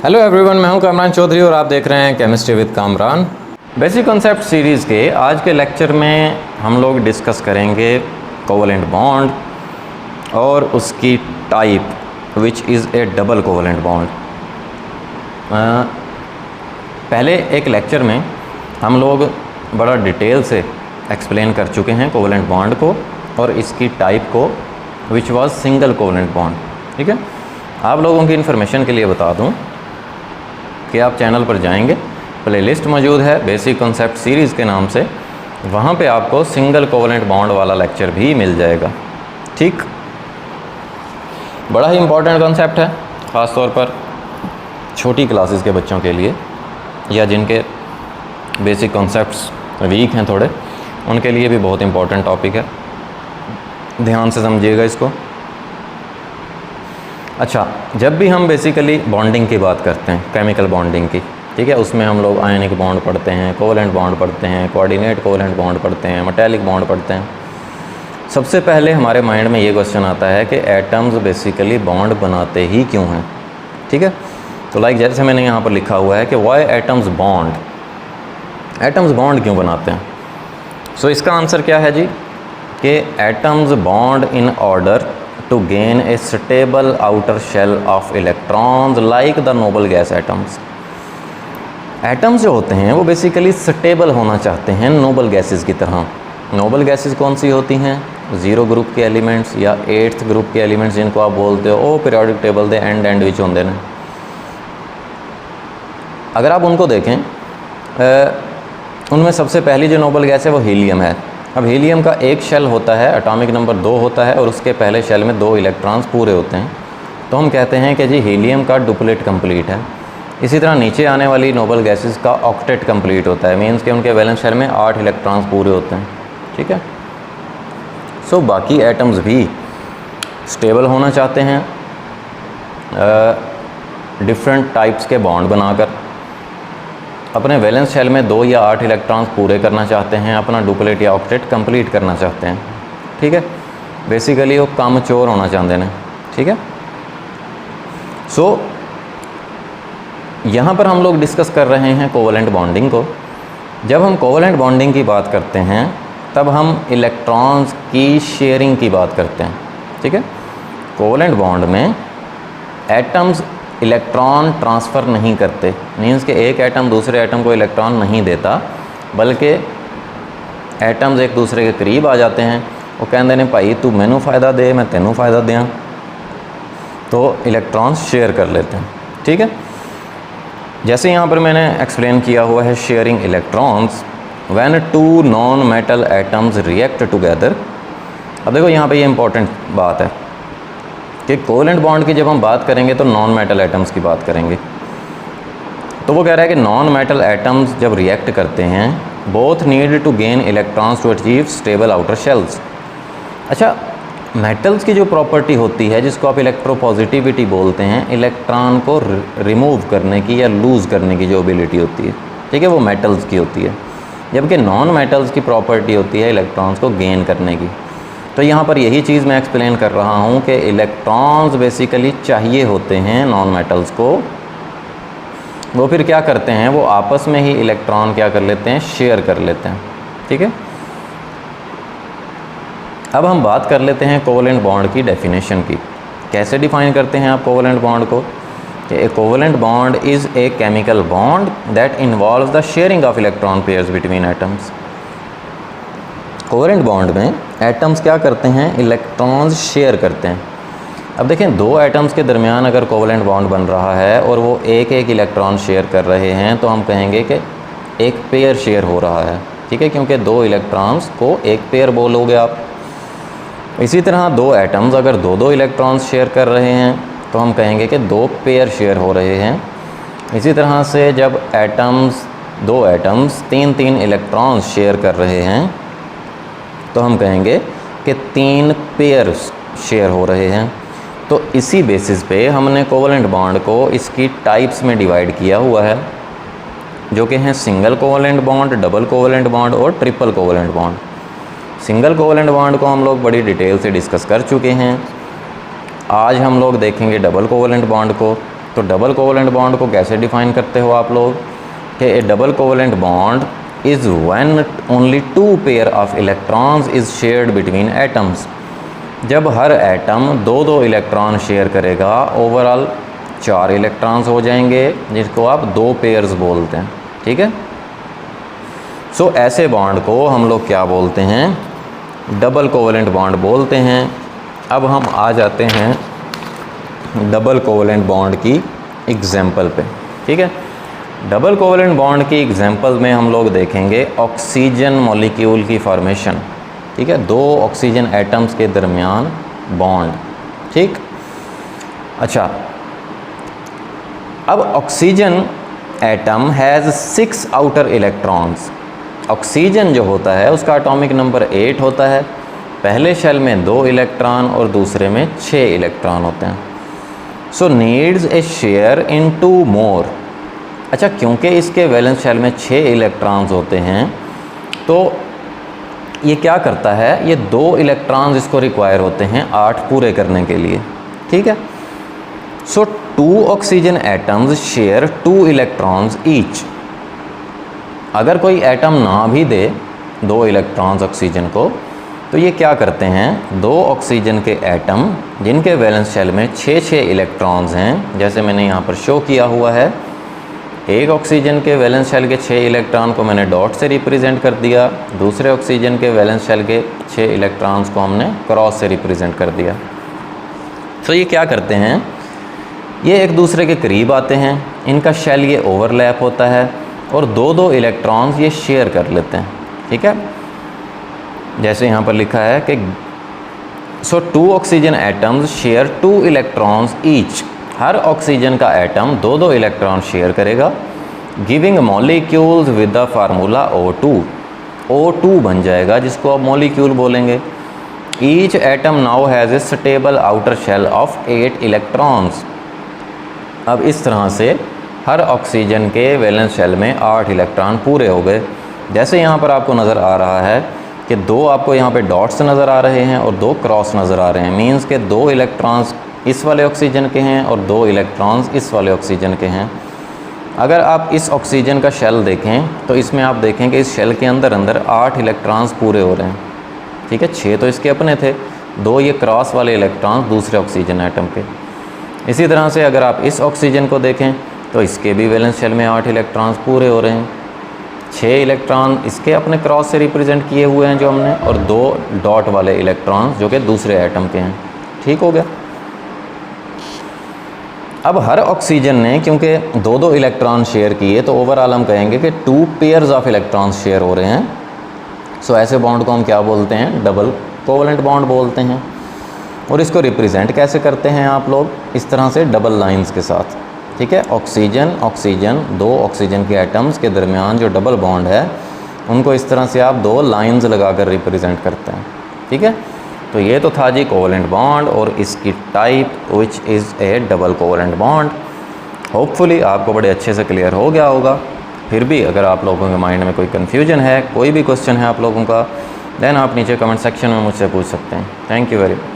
Hello everyone, मैं हूं कामरान चौधरी और आप देख रहे हैं chemistry with Kamran. Basic concept series के आज के लेक्चर में हम लोग डिस्कस करेंगे कोवलेंट बॉन्ड और उसकी type which is A double covalent bond. पहले एक लेक्चर में हम लोग बड़ा डिटेल से एक्सप्लेन कर चुके हैं कोवलेंट बॉन्ड को और इसकी टाइप को which was single covalent bond. ठीक है, आप लोगों की इन्फॉर्मेशन के लिए बता दूं कि आप चैनल पर जाएंगे, प्लेलिस्ट मौजूद है बेसिक कॉन्सेप्ट सीरीज़ के नाम से, वहाँ पे आपको सिंगल कोवलेंट बॉन्ड वाला लेक्चर भी मिल जाएगा। ठीक, बड़ा ही इम्पॉर्टेंट कॉन्सेप्ट है, ख़ास तौर पर छोटी क्लासेस के बच्चों के लिए या जिनके बेसिक कॉन्सेप्ट्स वीक हैं थोड़े, उनके लिए भी बहुत इम्पॉर्टेंट टॉपिक है। ध्यान से समझिएगा इसको। अच्छा, जब भी हम बेसिकली बॉन्डिंग की बात करते हैं, केमिकल बॉन्डिंग की, ठीक है, उसमें हम लोग आयनिक बॉन्ड पढ़ते हैं, कोवलेंट बॉन्ड पढ़ते हैं, कोऑर्डिनेट कोवलेंट बॉन्ड पढ़ते हैं, मेटालिक बॉन्ड पढ़ते हैं। सबसे पहले हमारे माइंड में ये क्वेश्चन आता है कि एटम्स बेसिकली बॉन्ड बनाते ही क्यों हैं। ठीक है, तो लाइक जैसे मैंने यहाँ पर लिखा हुआ है कि why atoms bond, atoms bond क्यों बनाते हैं। सो इसका आंसर क्या है जी कि atoms bond in order to gain a stable outer shell of electrons like the noble gas atoms। Atoms जो होते हैं वो बेसिकली स्टेबल होना चाहते हैं नोबल गैसेस की तरह। नोबल गैसेस कौन सी होती हैं? 0 ग्रुप के एलिमेंट्स या 8th ग्रुप के एलिमेंट्स जिनको आप बोलते हो ओ पीरियोडिक टेबल दे एंड विच होंगे ने। अगर आप उनको देखें, उनमें सबसे पहली जो नोबल गैस है वो हीलियम है। अब हीलियम का एक शेल होता है, एटॉमिक नंबर 2 होता है और उसके पहले शेल में 2 इलेक्ट्रॉन्स पूरे होते हैं, तो हम कहते हैं कि जी हीलियम का डुप्लेट कंप्लीट है। इसी तरह नीचे आने वाली नोबल गैसेस का ऑक्टेट कंप्लीट होता है, मींस कि उनके वैलेंस शेल में 8 इलेक्ट्रॉन्स पूरे होते हैं। ठीक है, सो बाकी एटम्स भी स्टेबल होना चाहते हैं डिफरेंट टाइप्स के बॉन्ड बनाकर, अपने वैलेंस शेल में 2 या 8 इलेक्ट्रॉन्स पूरे करना चाहते हैं, अपना डुप्लेट या ऑक्टेट कंप्लीट करना चाहते हैं। ठीक है, बेसिकली वो कामचोर होना चाहते हैं। ठीक है, सो यहाँ पर हम लोग डिस्कस कर रहे हैं कोवलेंट बॉन्डिंग को। जब हम कोवलेंट बॉन्डिंग की बात करते हैं तब हम इलेक्ट्रॉन्स की शेयरिंग की बात करते हैं। ठीक है, कोवलेंट बॉन्ड में एटम्स इलेक्ट्रॉन ट्रांसफ़र नहीं करते, मीन्स कि एक एटम दूसरे एटम को इलेक्ट्रॉन नहीं देता, बल्कि एटम्स एक दूसरे के करीब आ जाते हैं। वो कहते हैं भाई तू मैनू फ़ायदा दे, मैं तेनू फ़ायदा दें, तो इलेक्ट्रॉन्स शेयर कर लेते हैं। ठीक है, जैसे यहाँ पर मैंने एक्सप्लेन किया हुआ है sharing electrons when 2 non metal atoms react together. अब देखो यहाँ पे ये इंपॉर्टेंट बात है कि कोवलेंट बॉन्ड की जब हम बात करेंगे तो नॉन मेटल एटम्स की बात करेंगे। तो वो कह रहा है कि नॉन मेटल एटम्स जब रिएक्ट करते हैं both need to gain electrons to achieve stable outer shells. अच्छा, मेटल्स की जो प्रॉपर्टी होती है जिसको आप इलेक्ट्रोपॉजिटिविटी बोलते हैं, इलेक्ट्रॉन को रिमूव करने की या लूज़ करने की जो एबिलिटी होती है, ठीक है, वो मेटल्स की होती है, जबकि नॉन मेटल्स की प्रॉपर्टी होती है इलेक्ट्रॉन्स को गेन करने की। तो यहाँ पर यही चीज़ मैं एक्सप्लेन कर रहा हूँ कि इलेक्ट्रॉन्स बेसिकली चाहिए होते हैं नॉन मेटल्स को। वो फिर क्या करते हैं, वो आपस में ही इलेक्ट्रॉन क्या कर लेते हैं, शेयर कर लेते हैं। ठीक है, अब हम बात कर लेते हैं कोवलेंट बॉन्ड की डेफिनेशन की। कैसे डिफाइन करते हैं आप कोवलेंट बॉन्ड को? कि a covalent bond is a chemical bond that involves the sharing of electron pairs between atoms. Covalent bond में एटम्स क्या करते हैं, इलेक्ट्रॉन्स शेयर करते हैं। अब देखें, 2 एटम्स के दरमियान अगर कोवलेंट बॉन्ड बन रहा है और वो एक इलेक्ट्रॉन शेयर कर रहे हैं तो हम कहेंगे कि एक पेयर शेयर हो रहा है। ठीक है, क्योंकि 2 इलेक्ट्रॉन्स को एक पेयर बोलोगे आप। इसी तरह 2 एटम्स अगर 2 इलेक्ट्रॉन्स शेयर कर रहे हैं तो हम कहेंगे कि 2 पेयर शेयर हो रहे हैं। इसी तरह से जब एटम्स 2 एटम्स 3 इलेक्ट्रॉन्स शेयर कर रहे हैं तो हम कहेंगे कि 3 पेयर शेयर हो रहे हैं। तो इसी बेसिस पे हमने कोवलेंट बॉन्ड को इसकी टाइप्स में डिवाइड किया हुआ है, जो कि हैं single covalent bond, double covalent bond और triple covalent bond. Single covalent bond को हम लोग बड़ी डिटेल से डिस्कस कर चुके हैं। आज हम लोग देखेंगे डबल कोवलेंट बॉन्ड को। तो डबल कोवेलेंट बॉन्ड को कैसे डिफाइन करते हो आप लोग कि A double covalent bond is when only 2 pair of electrons is shared between atoms. जब हर एटम 2 इलेक्ट्रॉन शेयर करेगा, ओवरऑल 4 इलेक्ट्रॉन्स हो जाएंगे, जिसको आप 2 पेयर्स बोलते हैं। ठीक है, सो ऐसे बॉन्ड को हम लोग क्या बोलते हैं, डबल कोवेलेंट बॉन्ड बोलते हैं। अब हम आ जाते हैं डबल कोवेलेंट बॉन्ड की एग्जाम्पल पे। ठीक है, डबल कोवेलेंट बॉन्ड की एग्जाम्पल में हम लोग देखेंगे ऑक्सीजन मॉलिक्यूल की फॉर्मेशन। ठीक है, 2 ऑक्सीजन एटम्स के दरमियान बॉन्ड। ठीक, अच्छा, अब oxygen atom has 6 outer electrons. Oxygen जो होता है उसका एटॉमिक नंबर 8 होता है। पहले शेल में 2 इलेक्ट्रॉन और दूसरे में 6 इलेक्ट्रॉन होते हैं। सो नीड्स ए शेयर इन 2 मोर। अच्छा, क्योंकि इसके वैलेंस शेल में 6 इलेक्ट्रॉन्स होते हैं तो ये क्या करता है, ये 2 इलेक्ट्रॉन्स इसको रिक्वायर होते हैं 8 पूरे करने के लिए। ठीक है, सो 2 oxygen atoms share 2 electrons each. अगर कोई एटम ना भी दे 2 इलेक्ट्रॉन्स ऑक्सीजन को, तो ये क्या करते हैं, 2 ऑक्सीजन के एटम जिनके वैलेंस शेल में 6 इलेक्ट्रॉन्स हैं, जैसे मैंने यहाँ पर शो किया हुआ है, एक ऑक्सीजन के वैलेंस शेल के 6 इलेक्ट्रॉन को मैंने डॉट से रिप्रेजेंट कर दिया, दूसरे ऑक्सीजन के वैलेंस शेल के 6 इलेक्ट्रॉन्स को हमने क्रॉस से रिप्रेजेंट कर दिया। तो ये क्या करते हैं, ये एक दूसरे के करीब आते हैं, इनका शेल ये ओवरलैप होता है और 2 इलेक्ट्रॉन्स ये शेयर कर लेते हैं। ठीक है, जैसे यहाँ पर लिखा है कि so 2 oxygen atoms share 2 electrons each. हर ऑक्सीजन का एटम 2 इलेक्ट्रॉन शेयर करेगा, giving molecules with the formula O2। O2 बन जाएगा, जिसको आप मॉलिक्यूल बोलेंगे। Each atom now has a stable outer shell of 8 electrons. अब इस तरह से हर ऑक्सीजन के वैलेंस शेल में 8 इलेक्ट्रॉन पूरे हो गए। जैसे यहाँ पर आपको नज़र आ रहा है कि 2 आपको यहाँ पे डॉट्स नज़र आ रहे हैं और 2 क्रॉस नज़र आ रहे हैं, मींस के 2 इलेक्ट्रॉन्स इस वाले ऑक्सीजन के हैं और 2 इलेक्ट्रॉन्स इस वाले ऑक्सीजन के हैं। अगर आप इस ऑक्सीजन का शेल देखें तो इसमें आप देखें कि इस शेल के अंदर 8 इलेक्ट्रॉन्स पूरे हो रहे हैं। ठीक है, 6 तो इसके अपने थे, 2 ये क्रॉस वाले इलेक्ट्रॉन्स दूसरे ऑक्सीजन एटम के। इसी तरह से अगर आप इस ऑक्सीजन को देखें तो इसके भी वैलेंस शेल में 8 इलेक्ट्रॉन्स पूरे हो रहे हैं। 6 इलेक्ट्रॉन इसके अपने क्रॉस से रिप्रेजेंट किए हुए हैं जो हमने, और 2 डॉट वाले इलेक्ट्रॉन्स जो कि दूसरे एटम के हैं। ठीक हो गया। अब हर ऑक्सीजन ने क्योंकि 2 इलेक्ट्रॉन शेयर किए, तो ओवरऑल हम कहेंगे कि 2 पेयर्स ऑफ इलेक्ट्रॉन्स शेयर हो रहे हैं। सो ऐसे बॉन्ड को हम क्या बोलते हैं, डबल कोवेलेंट बॉन्ड बोलते हैं। और इसको रिप्रेजेंट कैसे करते हैं आप लोग, इस तरह से डबल लाइंस के साथ। ठीक है, ऑक्सीजन ऑक्सीजन 2 ऑक्सीजन के एटम्स के दरमियान जो डबल बॉन्ड है उनको इस तरह से आप 2 लाइंस लगाकर रिप्रेजेंट करते हैं। ठीक है, तो ये तो था जी कोवेलेंट बॉन्ड और इसकी type which is A double covalent bond. Hopefully आपको बड़े अच्छे से क्लियर हो गया होगा। फिर भी अगर आप लोगों के माइंड में कोई कन्फ्यूजन है, कोई भी क्वेश्चन है आप लोगों का, देन आप नीचे कमेंट सेक्शन में मुझसे पूछ सकते हैं। Thank you very much.